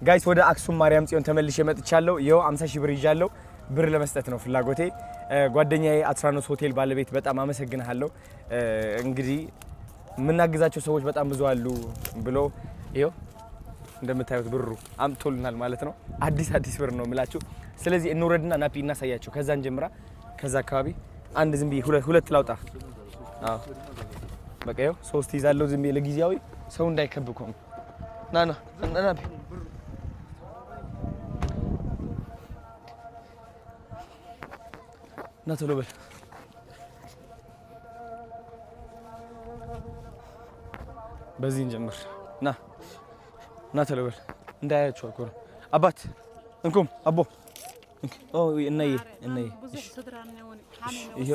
ጋይስ ወደ አክሱም ማርያም ጽዮን ተመልሼ መጥቻለሁ ይሄው 50 ሺህ ብር ይዣለሁ ብር ለመስጠት ነው ፍላጎቴ ጓደኛዬ አትራኖስ ሆቴል ባለቤት በጣም አመሰግናለሁ እንግዲህ ምናግዛቸው ሰዎች በጣም ብዙ አሉ ብሎ ይሄው እንደምታዩት ብሩ አምጥቶልናል ማለት ነው አዲስ ብር ነው ምላችሁ ስለዚህ እንውረድና ናፒ እናሳያቸው ከዛን ጀምራ ከዛ አካባቢ አንድ ዝም ብዬ ሁለት ላውጣ አዎ በቃ ይሄው ሶስት ይዛለው ዝም ብዬ ለጊዜያዊ ሰው እንዳይከብኩ ናና ናፒ ናቶሎ በል በዚህ እንጀምር ናቶሎ በል እንዳያችሁ አኮራ አባት እንኩም አቦ ኦ እናዬ ይሄ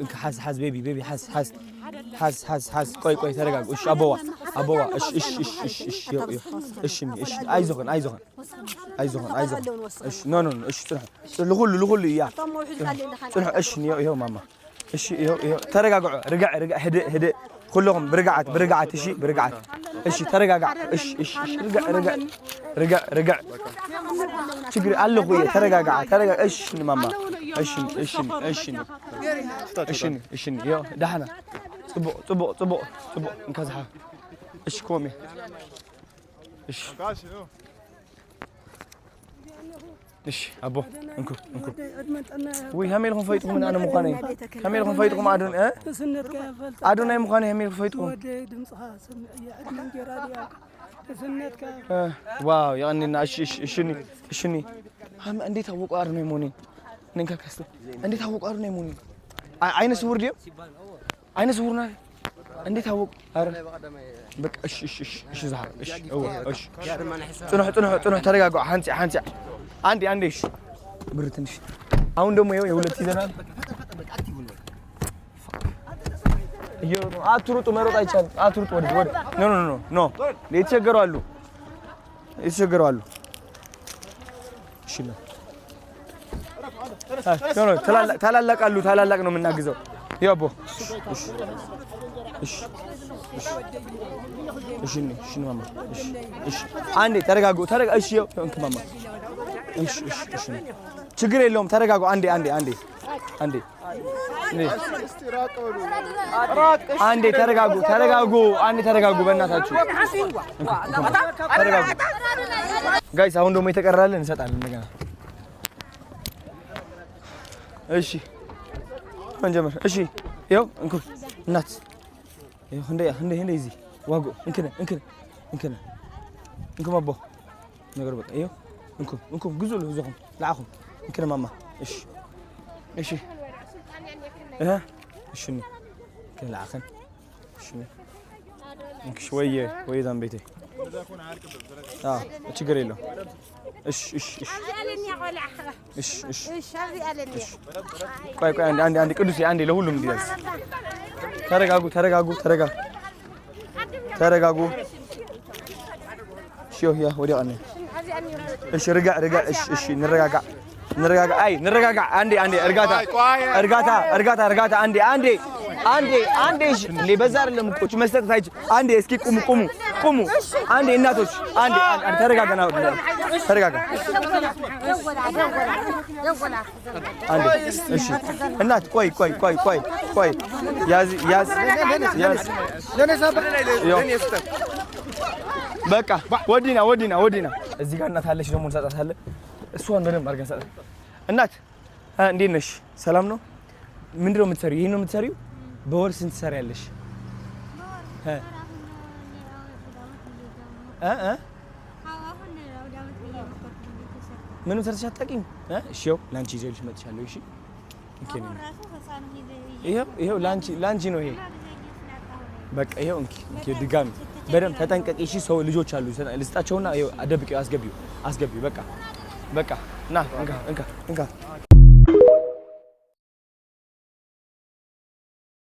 እንክ حاز بيبي حاز ቆይ ተረጋጉ እሺ አቦዋ እሺ እሺ አይዞን እሺ ኖ እሺ ለሁሉ ያ እሺ ይሄው ማማ እሺ ይሄው ተረጋጉ رجع هد كلهم برقعت እሺ برقعت እሺ ተረጋጋ እሺ رجع ችግር አለ ቆይ ተረጋጋ እሺ ማማ እሺ ይሄው ደህና ጥቦ እንከዛህ እሺ ቆሜ እሺ እሺ አቦ እንኩ ወይ هميلكم فايتكم من انا مخاني هميلكم فايتكم ادوناي مخاني هميلكم فايتكم واو يعني እሺኒ እንዴት አወቁ አርነው ሞኒ ነንካ ከስተ እንዴት አወቁ አርነው ሞኒ አይነ ስውር ዲዮ አይነ ስውር ነው እንዴት አወቁ አረ በቃ እሺ ዛሬ እሺ ጥኑህ ተረጋጋ አንቺ አንዴ እሺ ብር ትንሽ አሁን ደግሞ ይሄው የሁለት ይዘናል ይሄው አትሩጡ መሮጥ አይቻልም አትሩጡ ወደ ኖ ለተቸገሩ አሉ እሺ ነው ታላላቅ ነው የምናግዘው ያቦ እሺ ማማ እሺ አንዴ ተረጋጉ እሺ እንክ ማማ እሺ ችግር የለውም ተረጋጉ አንዴ ተረጋጉ በእናታችሁ ተረጋጉ ጋይስ አሁን ደግሞ የተቀራለን እንሰጣለን እንደገና እሺ እንጀምር እሺ ይኸው እንኩ እናት ይኸው እንደ እዚህ ዋጎ እንከነ ማቦ ነገር በቃ ይኸው እንኩ ግዙ ለሁሉም ለአኹም እንከነ ማማ እሺ እሺ كلاخن شنو انك شويه ذنب بيتي ችግር የለው እሺ ቆይ አንዴ ቅዱስ አንዴ ለሁሉም እንዲደርስ ተረጋጉ እሺ ያ ወዲያ አነ እሺ رجع እሺ نرجع አንዴ እርጋታ አንዴ እሺ በዛ አይደለም እኮ መስጠት አይች አንዴ እስኪ ቁሙ አንዴ እናቶች አንዴ ተረጋጋና ተረጋጋ አንዴ እሺ እናት ቆይ ያዝ በቃ ወዲና እዚህ ጋር እናት አለች ደግሞ እንሰጣታለን እሷን በደንብ አድርገን ሰጣት እናት እንዴት ነሽ ሰላም ነው ምንድነው የምትሰሪው ይሄን ነው የምትሰሪው በወር ስንት ትሰሪያለሽ ምንም ሰርተሽ አታውቂም እሺ ላንቺ ይዘልሽ መጥቻለሁ እሺ ይሄው ላንቺ ነው ይሄ በቃ ይሄው እንኪ ድጋሚ በደንብ ተጠንቀቂ እሺ ሰው ልጆች አሉ ልስጣቸውና ይሄው አደብቂው አስገቢው በቃ ና እንካ